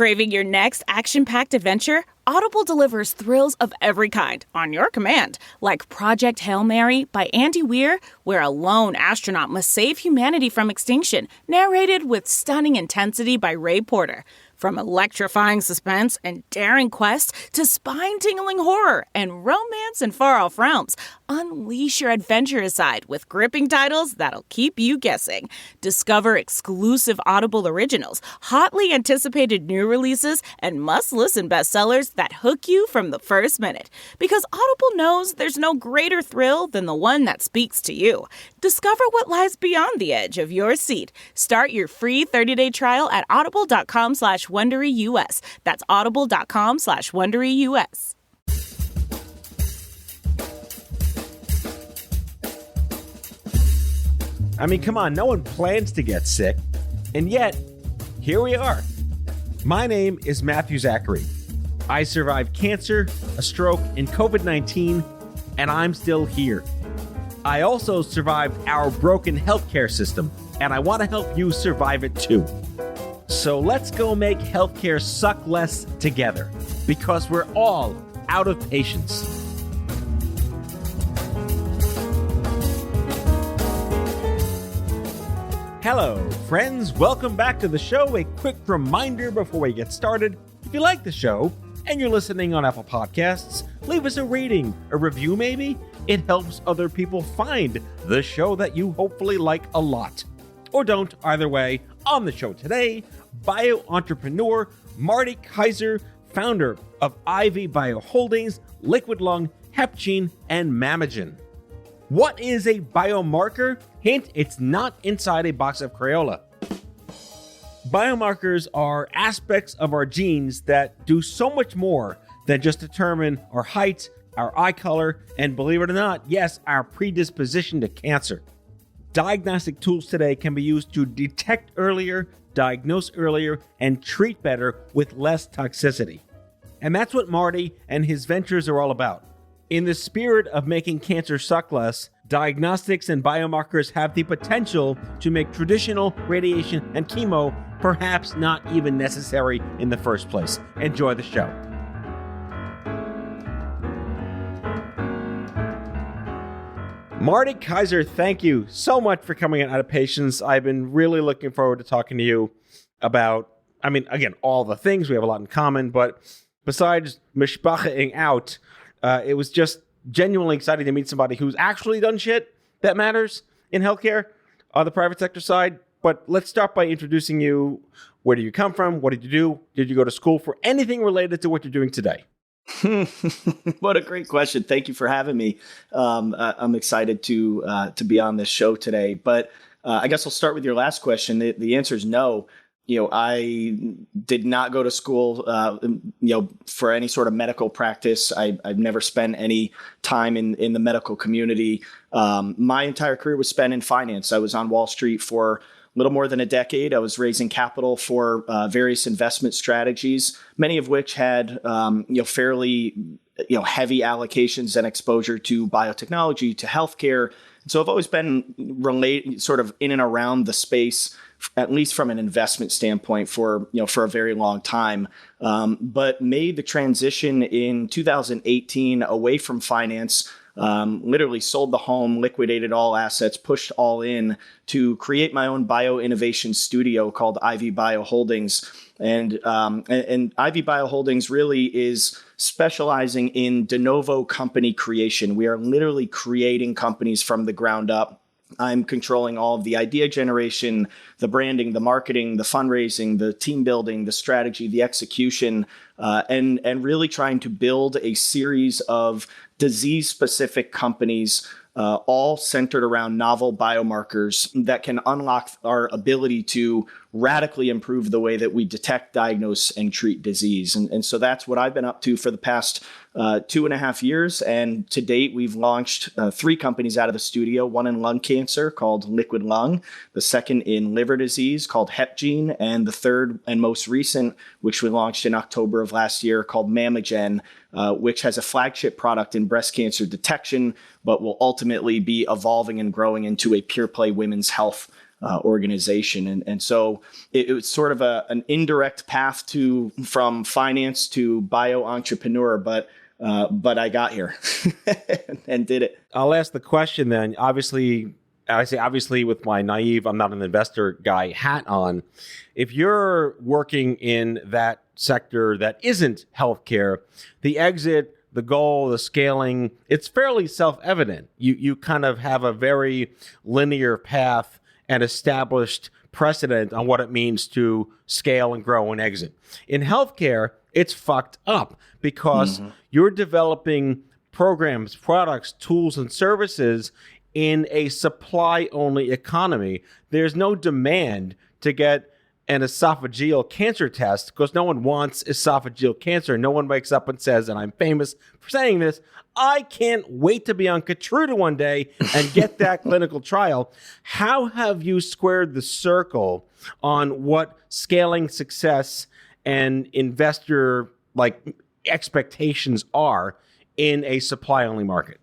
Craving your next action-packed adventure? Audible delivers thrills of every kind on your command, like Project Hail Mary by Andy Weir, where a lone astronaut must save humanity from extinction, narrated with stunning intensity by Ray Porter. From electrifying suspense and daring quest to spine-tingling horror and romance in far-off realms, unleash your adventurous side with gripping titles that'll keep you guessing. Discover exclusive Audible originals, hotly anticipated new releases, and must-listen bestsellers that hook you from the first minute. Because Audible knows there's no greater thrill than the one that speaks to you. Discover what lies beyond the edge of your seat. Start your free 30-day trial at audible.com/WonderyUS. That's audible.com/WonderyUS. I mean, come on, no one plans to get sick. And yet, here we are. My name is Matthew Zachary. I survived cancer, a stroke, and COVID-19, and I'm still here. I also survived our broken healthcare system, and I want to help you survive it too. So let's go make healthcare suck less together, because we're all out of patience. Hello, friends. Welcome back to the show. A quick reminder before we get started. If you like the show and you're listening on Apple Podcasts, leave us a rating, a review maybe. It helps other people find the show that you hopefully like a lot. Or don't, either way. On the show today, bio-entrepreneur Marty Kaiser, founder of IV Bio Holdings, Liquid Lung, Hepgene, and Mamagen. What is a biomarker? Hint, it's not inside a box of Crayola. Biomarkers are aspects of our genes that do so much more than just determine our height, our eye color, and believe it or not, yes, our predisposition to cancer. Diagnostic tools today can be used to detect earlier, diagnose earlier, and treat better with less toxicity. And that's what Marty and his ventures are all about. In the spirit of making cancer suck less, diagnostics and biomarkers have the potential to make traditional radiation and chemo perhaps not even necessary in the first place. Enjoy the show. Marty Kaiser, thank you so much for coming out of patience. I've been really looking forward to talking to you about, again, all the things. We have a lot in common, but besides mishpachaing out, it was just genuinely exciting to meet somebody who's actually done shit that matters in healthcare on the private sector side. But let's start by introducing you. Where do you come from? What did you do? Did you go to school for anything related to what you're doing today? What a great question. Thank you for having me. I'm excited to be on this show today. But I guess I'll start with your last question. The answer is no. I did not go to school, for any sort of medical practice. I've never spent any time in the medical community. My entire career was spent in finance. I was on Wall Street for a little more than a decade. I was raising capital for various investment strategies, many of which had, fairly, heavy allocations and exposure to biotechnology, to healthcare. And so I've always been sort of in and around the space, at least from an investment standpoint, for a very long time, but made the transition in 2018 away from finance. Literally sold the home, liquidated all assets, pushed all in to create my own bio-innovation studio called IV Bio Holdings. And IV Bio Holdings really is specializing in de novo company creation. We are literally creating companies from the ground up. I'm controlling all of the idea generation, the branding, the marketing, the fundraising, the team building, the strategy, the execution, and really trying to build a series of disease-specific companies, all centered around novel biomarkers that can unlock our ability to radically improve the way that we detect, diagnose, and treat disease. And so that's what I've been up to for the past 2.5 years. And to date, we've launched 3 companies out of the studio, one in lung cancer called Liquid Lung, the second in liver disease called Hepgene, and the third and most recent, which we launched in October of last year, called Mamagen, which has a flagship product in breast cancer detection, but will ultimately be evolving and growing into a pure play women's health organization. And so it was sort of an indirect path from finance to bio entrepreneur, but I got here and did it. I'll ask the question then. Obviously, I say obviously with my naive, I'm not an investor guy hat on. If you're working in that sector that isn't healthcare, the exit, the goal, the scaling, it's fairly self-evident. You kind of have a very linear path and established precedent on what it means to scale and grow and exit. In healthcare, it's fucked up because you're developing programs, products, tools, and services in a supply-only economy. There's no demand to get an esophageal cancer test because no one wants esophageal cancer. No one wakes up and says, and I'm famous for saying this, I can't wait to be on Keytruda one day and get that clinical trial. How have you squared the circle on what scaling success and investor expectations are in a supply-only market?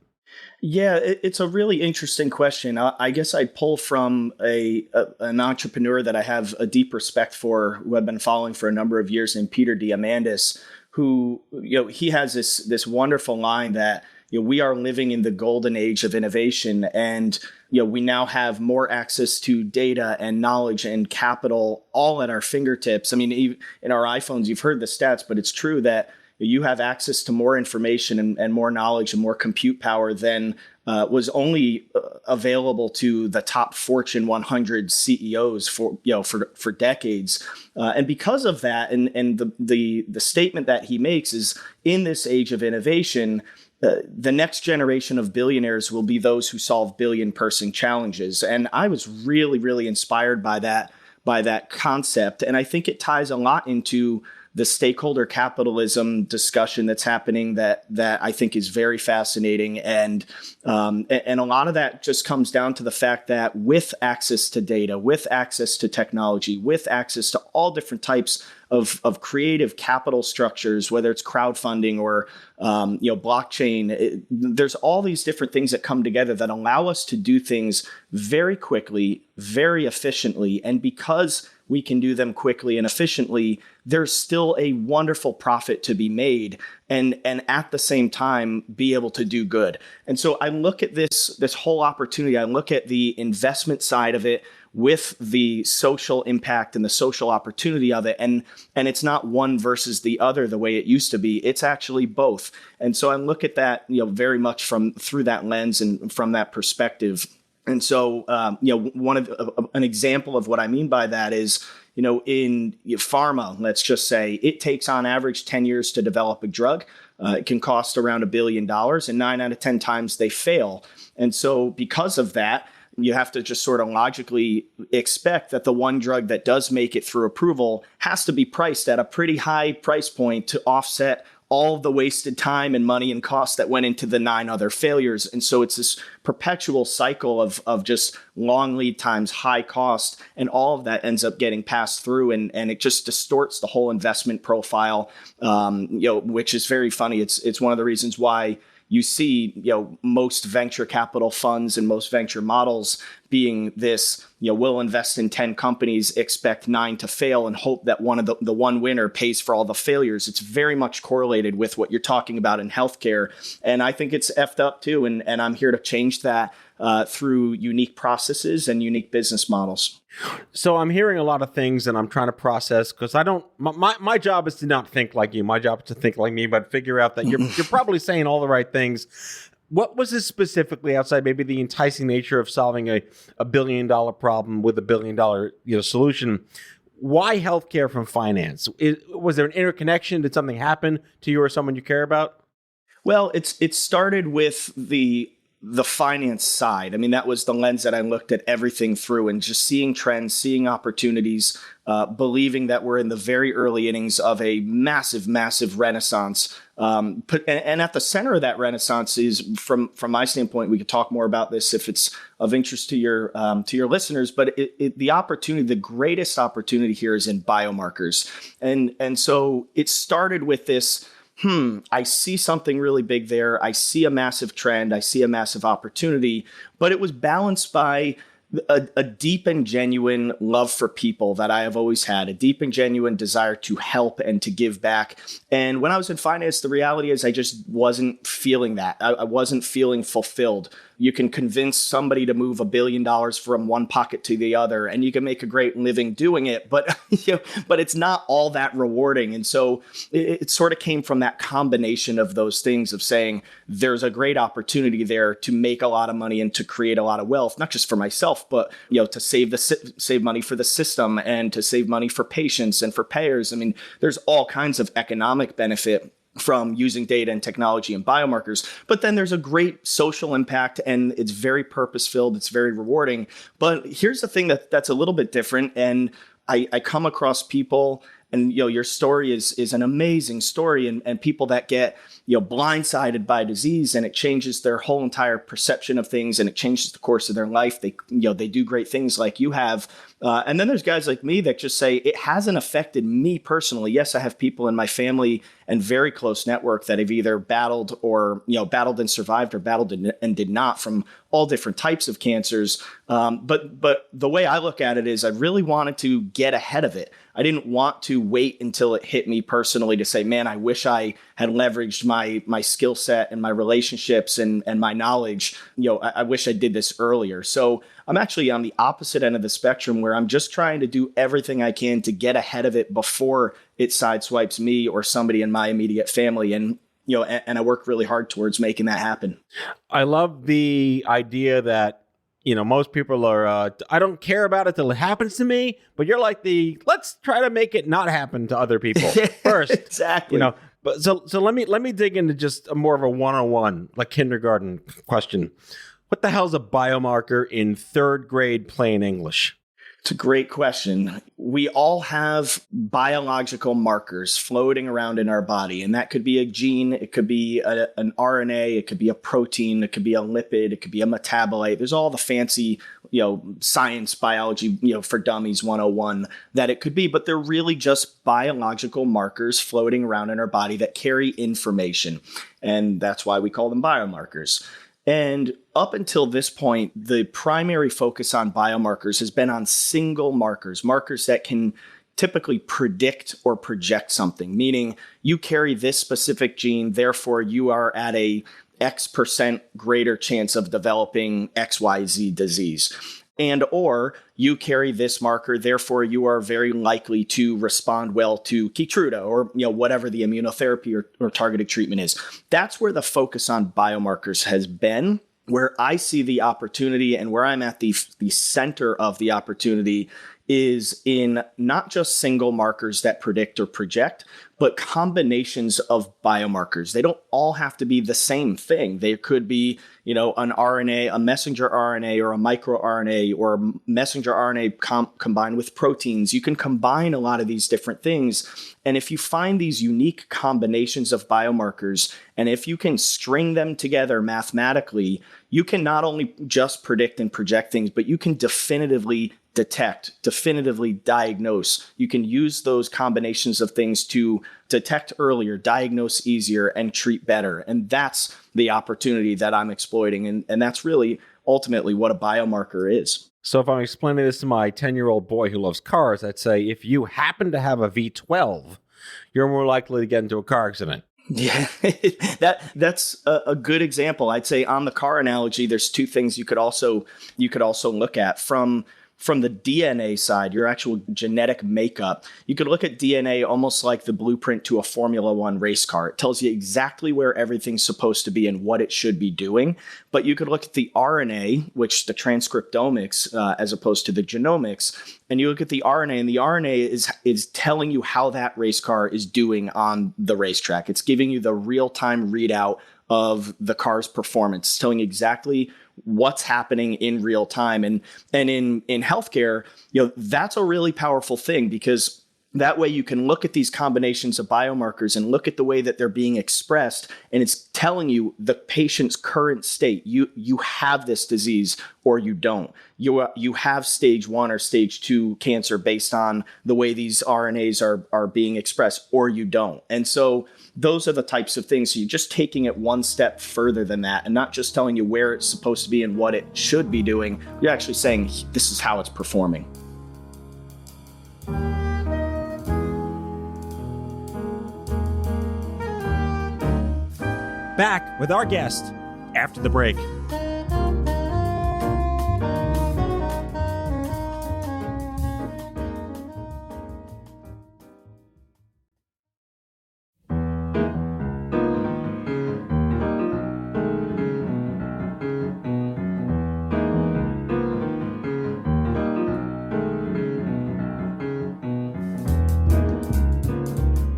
Yeah, it's a really interesting question. I guess I pull from an entrepreneur that I have a deep respect for, who I've been following for a number of years, named Peter Diamandis, who, he has this wonderful line that, we are living in the golden age of innovation, and we now have more access to data and knowledge and capital all at our fingertips. I mean, in our iPhones, you've heard the stats, but it's true that you have access to more information and more knowledge and more compute power than was only available to the top Fortune 100 CEOs for decades. And because of that, and the statement that he makes is, in this age of innovation, the next generation of billionaires will be those who solve billion-person challenges. And I was really, really inspired by that concept. And I think it ties a lot into the stakeholder capitalism discussion that's happening that I think is very fascinating. And a lot of that just comes down to the fact that with access to data, with access to technology, with access to all different types of creative capital structures, whether it's crowdfunding or blockchain, there's all these different things that come together that allow us to do things very quickly, very efficiently. And because we can do them quickly and efficiently, there's still a wonderful profit to be made, and at the same time be able to do good. And so I look at this whole opportunity, I look at the investment side of it with the social impact and the social opportunity of it. And it's not one versus the other the way it used to be. It's actually both. And so I look at that, very much through that lens and from that perspective. And so, an example of what I mean by that is, in pharma, let's just say it takes on average 10 years to develop a drug. It can cost around $1 billion, and 9 out of 10 times they fail. And so because of that, you have to just sort of logically expect that the one drug that does make it through approval has to be priced at a pretty high price point to offset all of the wasted time and money and costs that went into the 9 other failures. And so it's this perpetual cycle of just long lead times, high cost, and all of that ends up getting passed through, and it just distorts the whole investment profile, which is very funny. It's one of the reasons why you see, most venture capital funds and most venture models being this, we'll invest in 10 companies, expect 9 to fail, and hope that the one winner pays for all the failures. It's very much correlated with what you're talking about in healthcare. And I think it's effed up too. And I'm here to change that through unique processes and unique business models. So I'm hearing a lot of things, and I'm trying to process, because my job is to not think like you. My job is to think like me, but figure out that you're probably saying all the right things. What was it specifically, outside maybe the enticing nature of solving a $1 billion problem with a $1 billion solution? Why healthcare from finance? Was there an interconnection? Did something happen to you or someone you care about? Well, it started with the finance side. I mean, that was the lens that I looked at everything through, and just seeing trends, seeing opportunities, believing that we're in the very early innings of a massive, massive renaissance. And at the center of that renaissance is, from my standpoint, we could talk more about this if it's of interest to your listeners, but the opportunity, the greatest opportunity here is in biomarkers. And so it started with this, I see something really big there. I see a massive trend. I see a massive opportunity, but it was balanced by a deep and genuine love for people that I have always had, a deep and genuine desire to help and to give back. And when I was in finance, the reality is I just wasn't feeling that. I wasn't feeling fulfilled. You can convince somebody to move $1 billion from one pocket to the other, and you can make a great living doing it, but but it's not all that rewarding. And so it sort of came from that combination of those things of saying there's a great opportunity there to make a lot of money and to create a lot of wealth, not just for myself, but to save money for the system and to save money for patients and for payers. I mean, there's all kinds of economic benefit from using data and technology and biomarkers. But then there's a great social impact, and it's very purpose-filled. It's very rewarding. But here's the thing that's a little bit different. And I come across people, and your story is an amazing story, and people that get blindsided by disease, and it changes their whole entire perception of things, and it changes the course of their life. They do great things like you have. And then there's guys like me that just say it hasn't affected me personally. Yes, I have people in my family and very close network that have either battled and survived, or battled and did not, from all different types of cancers. But the way I look at it is I really wanted to get ahead of it. I didn't want to wait until it hit me personally to say, man, I wish I had leveraged my skill set and my relationships and my knowledge. I wish I did this earlier. So I'm actually on the opposite end of the spectrum, where I'm just trying to do everything I can to get ahead of it before it sideswipes me or somebody in my immediate family. And I work really hard towards making that happen. I love the idea that, most people are, I don't care about it till it happens to me, but you're like let's try to make it not happen to other people first. Exactly. But so let me dig into just a more of a one-on-one, like kindergarten question. What the hell is a biomarker in third grade plain English? It's a great question. We all have biological markers floating around in our body, and that could be a gene, it could be an RNA, it could be a protein, it could be a lipid, it could be a metabolite. There's all the fancy, science, biology, for dummies 101 that it could be, but they're really just biological markers floating around in our body that carry information, and that's why we call them biomarkers. And up until this point, the primary focus on biomarkers has been on single markers that can typically predict or project something, meaning you carry this specific gene, therefore you are at a X% greater chance of developing XYZ disease. And or you carry this marker, therefore you are very likely to respond well to Keytruda or whatever the immunotherapy or targeted treatment is. That's where the focus on biomarkers has been. Where I see the opportunity and where I'm at the center of the opportunity is in not just single markers that predict or project, but combinations of biomarkers. They don't all have to be the same thing. They could be, an RNA, a messenger RNA, or a microRNA, or messenger RNA combined with proteins. You can combine a lot of these different things. And if you find these unique combinations of biomarkers, and if you can string them together mathematically, you can not only just predict and project things, but you can definitively detect, definitively diagnose. You can use those combinations of things to detect earlier, diagnose easier, and treat better. And that's the opportunity that I'm exploiting. And that's really ultimately what a biomarker is. So if I'm explaining this to my 10-year-old boy who loves cars, I'd say if you happen to have a V12, you're more likely to get into a car accident. Yeah, that's a good example. I'd say on the car analogy, there's two things you could also look at from the DNA side, your actual genetic makeup. You could look at DNA almost like the blueprint to a Formula One race car. It tells you exactly where everything's supposed to be and what it should be doing. But you could look at the RNA, which the transcriptomics, as opposed to the genomics, and you look at the RNA, and the RNA is telling you how that race car is doing on the racetrack. It's giving you the real-time readout of the car's performance, it's telling you exactly what's happening in real time. And in healthcare, that's a really powerful thing, because That way you can look at these combinations of biomarkers and look at the way that they're being expressed, and it's telling you the patient's current state. You have this disease or you don't. You have stage 1 or stage 2 cancer based on the way these RNAs are being expressed, or you don't. And so those are the types of things. So you're just taking it one step further than that, and not just telling you where it's supposed to be and what it should be doing. You're actually saying this is how it's performing. Back with our guest after the break.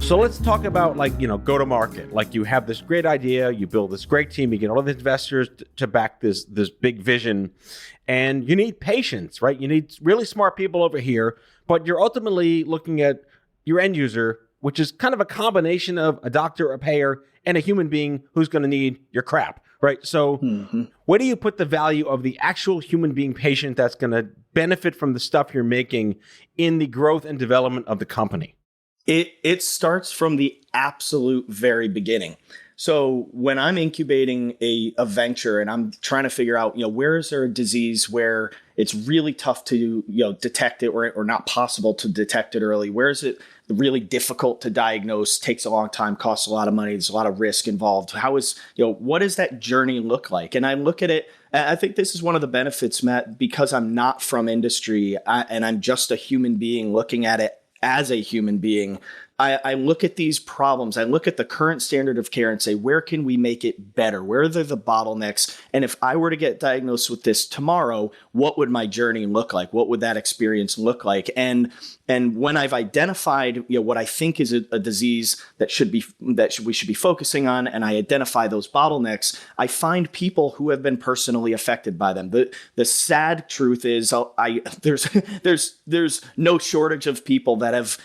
So let's talk about go to market. Like you have this great idea, you build this great team, you get all the investors to back this big vision, and you need patience, right? You need really smart people over here, but you're ultimately looking at your end user, which is kind of a combination of a doctor, a payer, and a human being who's going to need your crap, right? So where do you put the value of the actual human being patient that's going to benefit from the stuff you're making in the growth and development of the company? It starts from the absolute very beginning. So when I'm incubating a venture and I'm trying to figure out, where is there a disease where it's really tough to, detect it or not possible to detect it early? Where is it really difficult to diagnose, takes a long time, costs a lot of money, there's a lot of risk involved? What does that journey look like? And I look at it, I think this is one of the benefits, Matt, because I'm not from industry and I'm just a human being looking at it as a human being. I look at these problems, I look at the current standard of care and say, where can we make it better? Where are the bottlenecks? And if I were to get diagnosed with this tomorrow, what would my journey look like? What would that experience look like? And when I've identified, what I think is a disease that we should be focusing on, and I identify those bottlenecks, I find people who have been personally affected by them. The sad truth is, there's no shortage of people that have,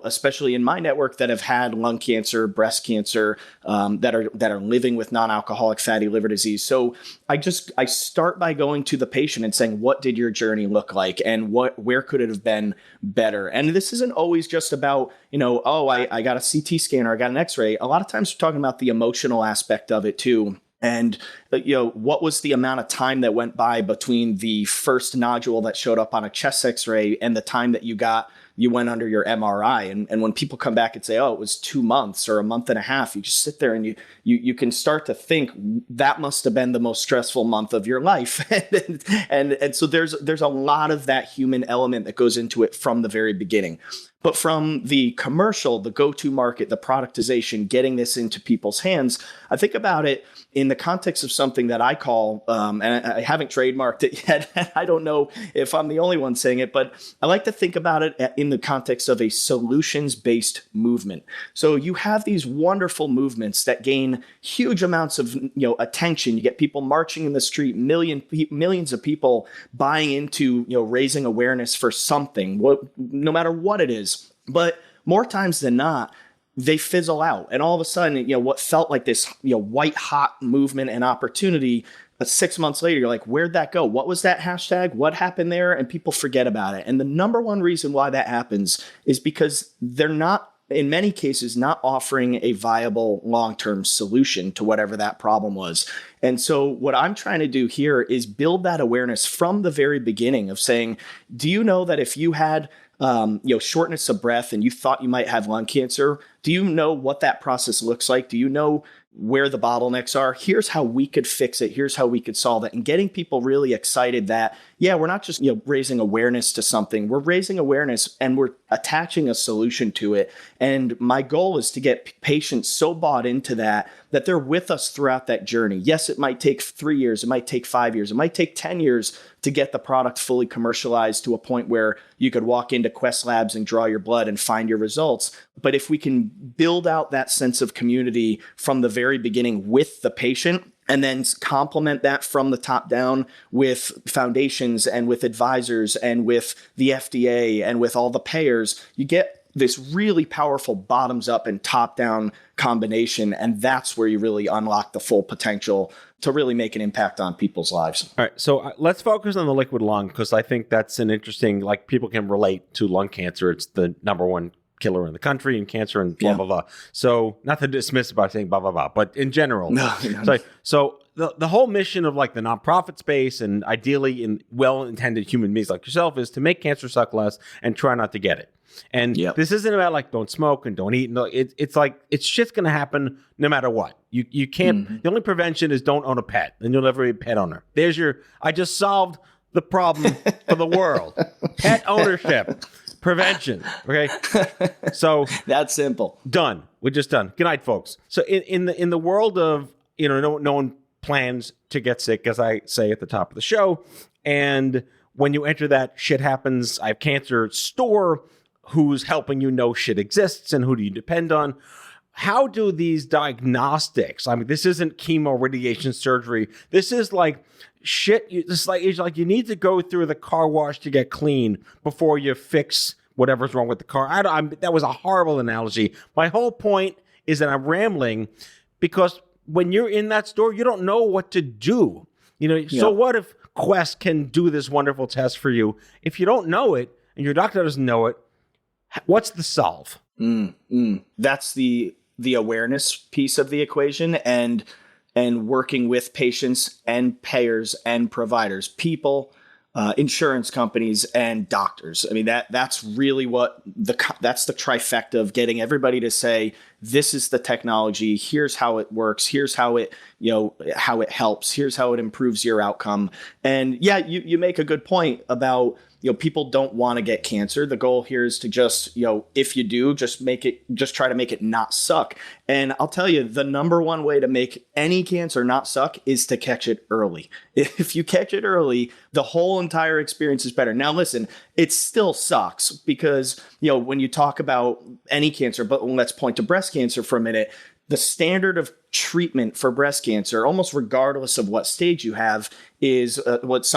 especially in my network, that have had lung cancer, breast cancer, that are living with non-alcoholic fatty liver disease. So I start by going to the patient and saying, what did your journey look like, and where could it have been better? And this isn't always just about, I got a CT scan or I got an X-ray. A lot of times we're talking about the emotional aspect of it too. And, what was the amount of time that went by between the first nodule that showed up on a chest X-ray and the time that you went under your MRI? And when people come back and say, oh, it was 2 months or a month and a half, you just sit there and you can start to think that must have been the most stressful month of your life. and so there's a lot of that human element that goes into it from the very beginning. But from the commercial, the go-to market, the productization, getting this into people's hands, I think about it in the context of something that I call, and I haven't trademarked it yet. I don't know if I'm the only one saying it, but I like to think about it in the context of a solutions-based movement. So you have these wonderful movements that gain huge amounts of attention. You get people marching in the street, millions of people buying into raising awareness for something, no matter what it is. But more times than not, they fizzle out. And all of a sudden, what felt like this, white hot movement and opportunity, 6 months later, you're like, where'd that go? What was that hashtag? What happened there? And people forget about it. And the number one reason why that happens is because they're not, in many cases, not offering a viable long-term solution to whatever that problem was. And so what I'm trying to do here is build that awareness from the very beginning of saying, do you know that if you had shortness of breath and you thought you might have lung cancer, do you know what that process looks like? Do you know where the bottlenecks are? Here's how we could fix it. Here's how we could solve it. And getting people really excited that, we're not just, raising awareness to something. We're raising awareness and we're attaching a solution to it. And my goal is to get patients so bought into that they're with us throughout that journey. Yes, it might take 3 years. It might take 5 years. It might take 10 years to get the product fully commercialized to a point where you could walk into Quest Labs and draw your blood and find your results. But if we can build out that sense of community from the very beginning with the patient, and then complement that from the top down with foundations and with advisors and with the FDA and with all the payers, you get this really powerful bottoms up and top down combination. And that's where you really unlock the full potential to really make an impact on people's lives. All right. So let's focus on the liquid lung, because I think that's an interesting, like, people can relate to lung cancer. It's the number one killer in the country and cancer and blah, blah, blah. So not to dismiss by saying blah, blah, blah, but in general. So the whole mission of like the nonprofit space and ideally in well-intended human beings like yourself is to make cancer suck less and try not to get it. And this isn't about like don't smoke and don't eat. No, it's like it's just going to happen no matter what. You can't. The only prevention is don't own a pet, and you'll never be a pet owner. I just solved the problem for the world. Pet ownership, prevention. Okay, so that's simple. Done. We're just done. Good night, folks. So in the world of no one plans to get sick, as I say at the top of the show, and when you enter that shit happens, I have cancer store. Who's helping you know shit exists and who do you depend on? How do these diagnostics, I mean, this isn't chemo, radiation, surgery. This is like shit. It's like you need to go through the car wash to get clean before you fix whatever's wrong with the car. That was a horrible analogy. My whole point is that I'm rambling because when you're in that store, you don't know what to do. So what if Quest can do this wonderful test for you? If you don't know it and your doctor doesn't know it, what's the solve? That's the awareness piece of the equation, and working with patients and payers and providers, people, insurance companies and doctors. I mean, that's really that's the trifecta of getting everybody to say, this is the technology. Here's how it works. Here's how it, how it helps. Here's how it improves your outcome. And you make a good point about, people don't want to get cancer. The goal here is to just, if you do, just try to make it not suck. And I'll tell you, the number one way to make any cancer not suck is to catch it early. If you catch it early, the whole entire experience is better. Now, listen, it still sucks because, when you talk about any cancer, but let's point to breast cancer for a minute, the standard of treatment for breast cancer, almost regardless of what stage you have, is what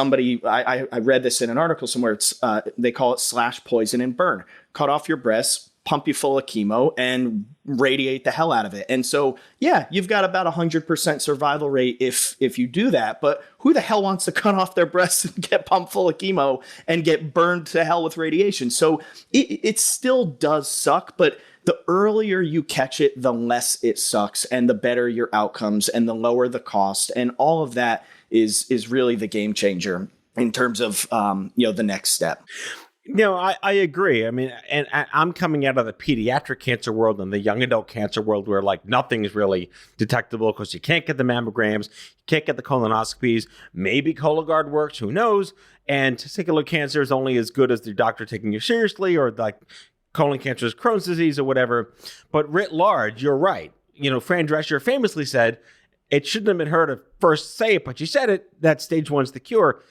I read this in an article somewhere. It's they call it slash, poison, and burn. Cut off your breasts, pump you full of chemo, and radiate the hell out of it. And so, you've got about 100% survival rate if you do that. But who the hell wants to cut off their breasts and get pumped full of chemo and get burned to hell with radiation? So it still does suck, but the earlier you catch it, the less it sucks and the better your outcomes and the lower the cost. And all of that is really the game changer in terms of, the next step. I agree. I mean, and I'm coming out of the pediatric cancer world and the young adult cancer world where like nothing is really detectable because you can't get the mammograms, you can't get the colonoscopies, maybe Cologuard works, who knows? And testicular cancer is only as good as the doctor taking you seriously, or like colon cancer is Crohn's disease or whatever. But writ large, you're right. Fran Drescher famously said, it shouldn't have been her to first say it, but she said it, that stage one's the cure.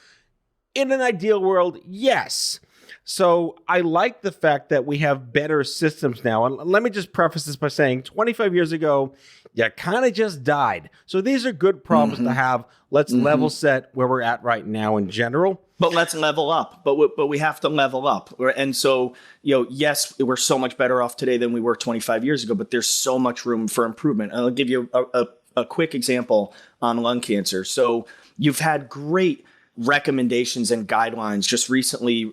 In an ideal world, yes. So I like the fact that we have better systems now. And let me just preface this by saying 25 years ago, you kind of just died. So these are good problems to have. Let's level set where we're at right now in general. But let's level up. But we have to level up. And so, yes, we're so much better off today than we were 25 years ago, but there's so much room for improvement. And I'll give you a quick example on lung cancer. So you've had great recommendations and guidelines just recently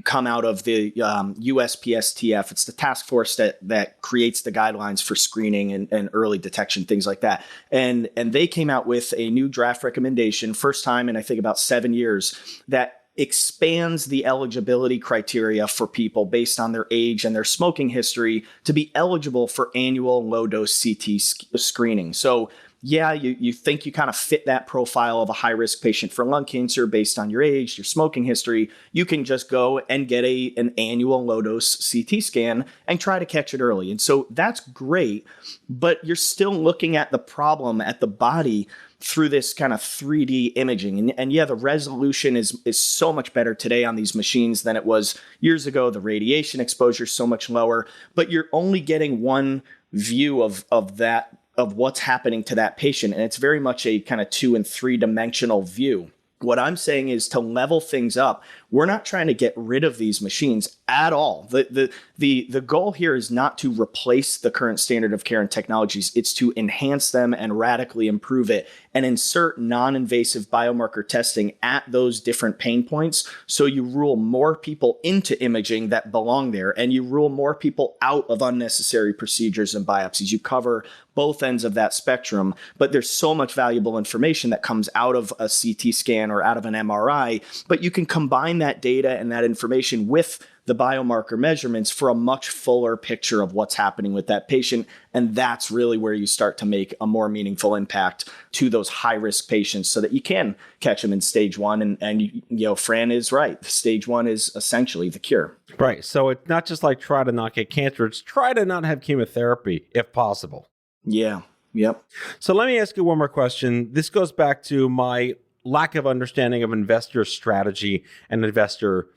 come out of the USPSTF. It's the task force that creates the guidelines for screening and early detection, things like that. And they came out with a new draft recommendation, first time in I think about 7 years, that expands the eligibility criteria for people based on their age and their smoking history to be eligible for annual low-dose CT screening. So you think you kind of fit that profile of a high-risk patient for lung cancer based on your age, your smoking history, you can just go and get an annual low-dose CT scan and try to catch it early. And so that's great, but you're still looking at the problem at the body through this kind of 3D imaging. And the resolution is so much better today on these machines than it was years ago. The radiation exposure is so much lower, but you're only getting one view of what's happening to that patient. And it's very much a kind of 2 and 3 dimensional view. What I'm saying is to level things up, we're not trying to get rid of these machines at all. The goal here is not to replace the current standard of care and technologies. It's to enhance them and radically improve it and insert non-invasive biomarker testing at those different pain points. So you rule more people into imaging that belong there, and you rule more people out of unnecessary procedures and biopsies. You cover both ends of that spectrum, but there's so much valuable information that comes out of a CT scan or out of an MRI, but you can combine that data and that information with the biomarker measurements for a much fuller picture of what's happening with that patient. And that's really where you start to make a more meaningful impact to those high-risk patients so that you can catch them in stage one. And Fran is right. Stage one is essentially the cure. Right. So it's not just like try to not get cancer. It's try to not have chemotherapy if possible. Yeah. Yep. So let me ask you one more question. This goes back to my lack of understanding of investor strategy and investor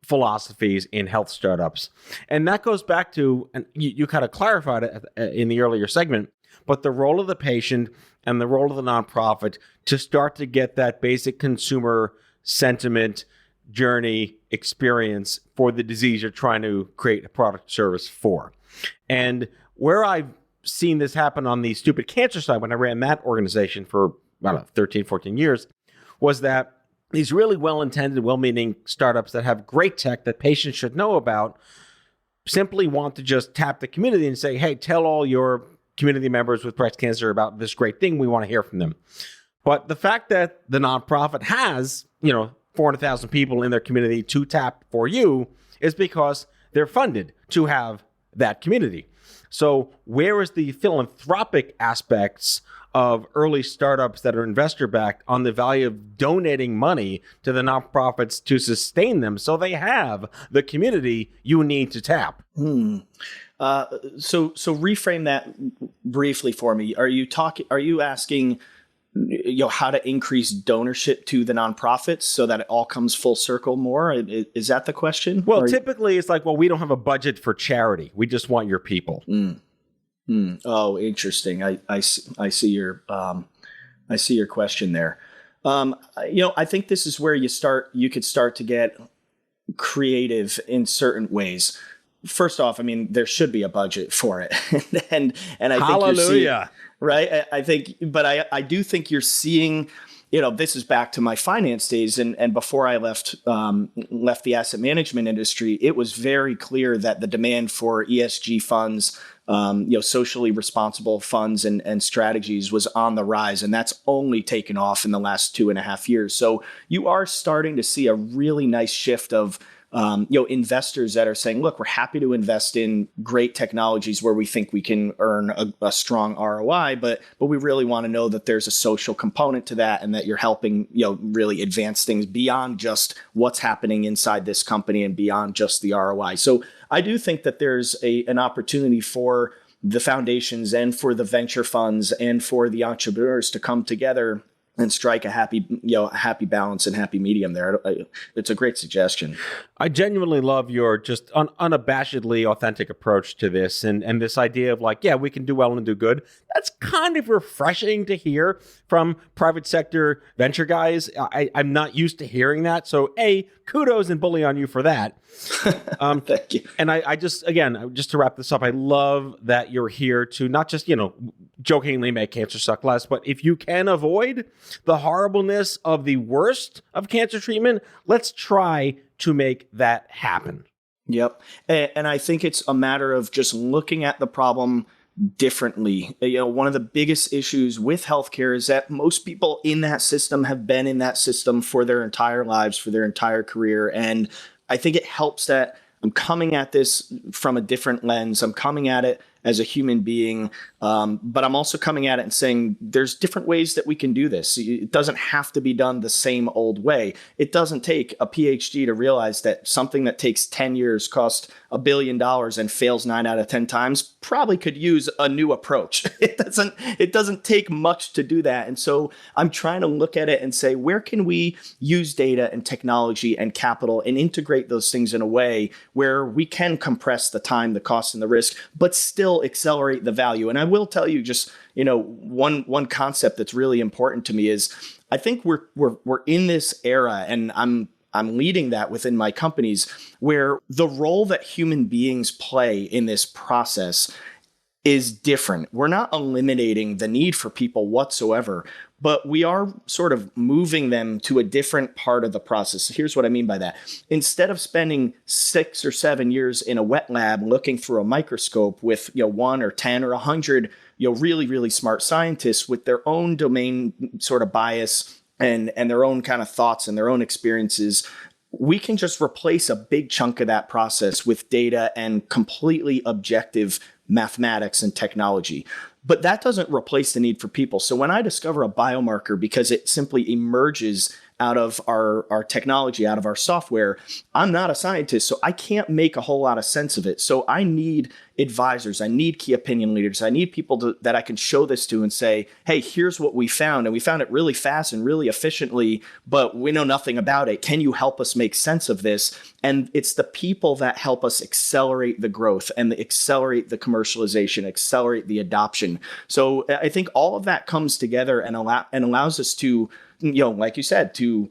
philosophies in health startups. And that goes back to, and you kind of clarified it in the earlier segment, but the role of the patient and the role of the nonprofit to start to get that basic consumer sentiment journey experience for the disease you're trying to create a product service for. And where I've seen this happen on the stupid cancer side when I ran that organization for, I don't know, 13, 14 years, was that these really well-intended, well-meaning startups that have great tech that patients should know about simply want to just tap the community and say, hey, tell all your community members with breast cancer about this great thing. We want to hear from them. But the fact that the nonprofit has, 400,000 people in their community to tap for you is because they're funded to have that community. So where is the philanthropic aspects of early startups that are investor-backed on the value of donating money to the nonprofits to sustain them so they have the community you need to tap? So reframe that briefly for me. Are you asking how to increase donorship to the nonprofits so that it all comes full circle more? Is that the question? Well, typically it's like, well, we don't have a budget for charity. We just want your people. Oh, interesting. I see your question there. I think this is where you could start to get creative in certain ways. First off, I mean, there should be a budget for it. and I think hallelujah. Right. I do think you're seeing, this is back to my finance days. And before I left the asset management industry, it was very clear that the demand for ESG funds, socially responsible funds and strategies was on the rise. And that's only taken off in the last 2.5 years. So you are starting to see a really nice shift of investors that are saying, look, we're happy to invest in great technologies where we think we can earn a strong ROI, but we really want to know that there's a social component to that and that you're helping, really advance things beyond just what's happening inside this company and beyond just the ROI. So I do think that there's an opportunity for the foundations and for the venture funds and for the entrepreneurs to come together and strike a happy balance and happy medium there. It's a great suggestion. I genuinely love your just unabashedly authentic approach to this and this idea of like, yeah, we can do well and do good. That's kind of refreshing to hear from private sector venture guys. I'm not used to hearing that. So kudos and bully on you for that. Thank you. And I just to wrap this up, I love that you're here to not just, jokingly make cancer suck less, but if you can avoid the horribleness of the worst of cancer treatment, let's try to make that happen. Yep. And I think it's a matter of just looking at the problem differently. One of the biggest issues with healthcare is that most people in that system have been in that system for their entire lives, for their entire career. And I think it helps that I'm coming at this from a different lens. I'm coming at it as a human being, but I'm also coming at it and saying there's different ways that we can do this. It doesn't have to be done the same old way. It doesn't take a PhD to realize that something that takes 10 years, costs $1 billion and fails 9 out of 10 times probably could use a new approach. It doesn't take much to do that. And so I'm trying to look at it and say, where can we use data and technology and capital and integrate those things in a way where we can compress the time, the cost, and the risk, but still accelerate the value. And I will tell you just, one concept that's really important to me is I think we're in this era, and I'm I'm leading that within my companies, where the role that human beings play in this process is different. We're not eliminating the need for people whatsoever, but we are sort of moving them to a different part of the process. Here's what I mean by that. Instead of spending 6 or 7 years in a wet lab looking through a microscope with 1 or 10 or 100 really, really smart scientists with their own domain sort of bias and their own kind of thoughts and their own experiences, we can just replace a big chunk of that process with data and completely objective mathematics and technology. But that doesn't replace the need for people. So when I discover a biomarker, because it simply emerges out of our technology, out of our software, I'm not a scientist, so I can't make a whole lot of sense of it. So I need advisors, I need key opinion leaders, I need people that I can show this to and say, hey, here's what we found. And we found it really fast and really efficiently, but we know nothing about it. Can you help us make sense of this? And it's the people that help us accelerate the growth and accelerate the commercialization, accelerate the adoption. So I think all of that comes together and allows us to, like you said, to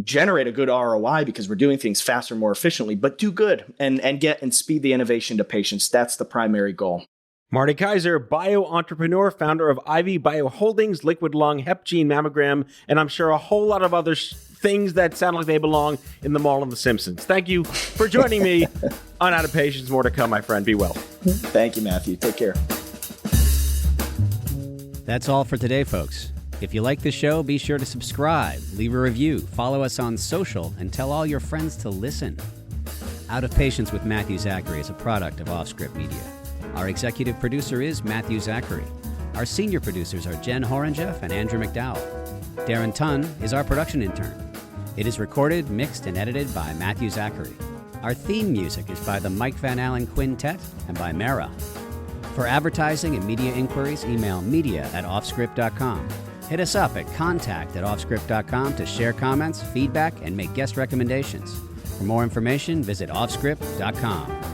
generate a good ROI because we're doing things faster, more efficiently, but do good and speed the innovation to patients. That's the primary goal. Marty Kaiser, bio-entrepreneur, founder of Ivy Bio Holdings, Liquid Lung, Hep Gene Mammogram, and I'm sure a whole lot of other things that sound like they belong in the Mall of the Simpsons. Thank you for joining me on Out of Patience. More to come, my friend. Be well. Thank you, Matthew. Take care. That's all for today, folks. If you like the show, be sure to subscribe, leave a review, follow us on social, and tell all your friends to listen. Out of Patience with Matthew Zachary is a product of Offscript Media. Our executive producer is Matthew Zachary. Our senior producers are Jen Horangeff and Andrew McDowell. Darren Tunn is our production intern. It is recorded, mixed, and edited by Matthew Zachary. Our theme music is by the Mike Van Allen Quintet and by Mara. For advertising and media inquiries, email media@offscript.com. Hit us up at contact@offscript.com to share comments, feedback, and make guest recommendations. For more information, visit offscript.com.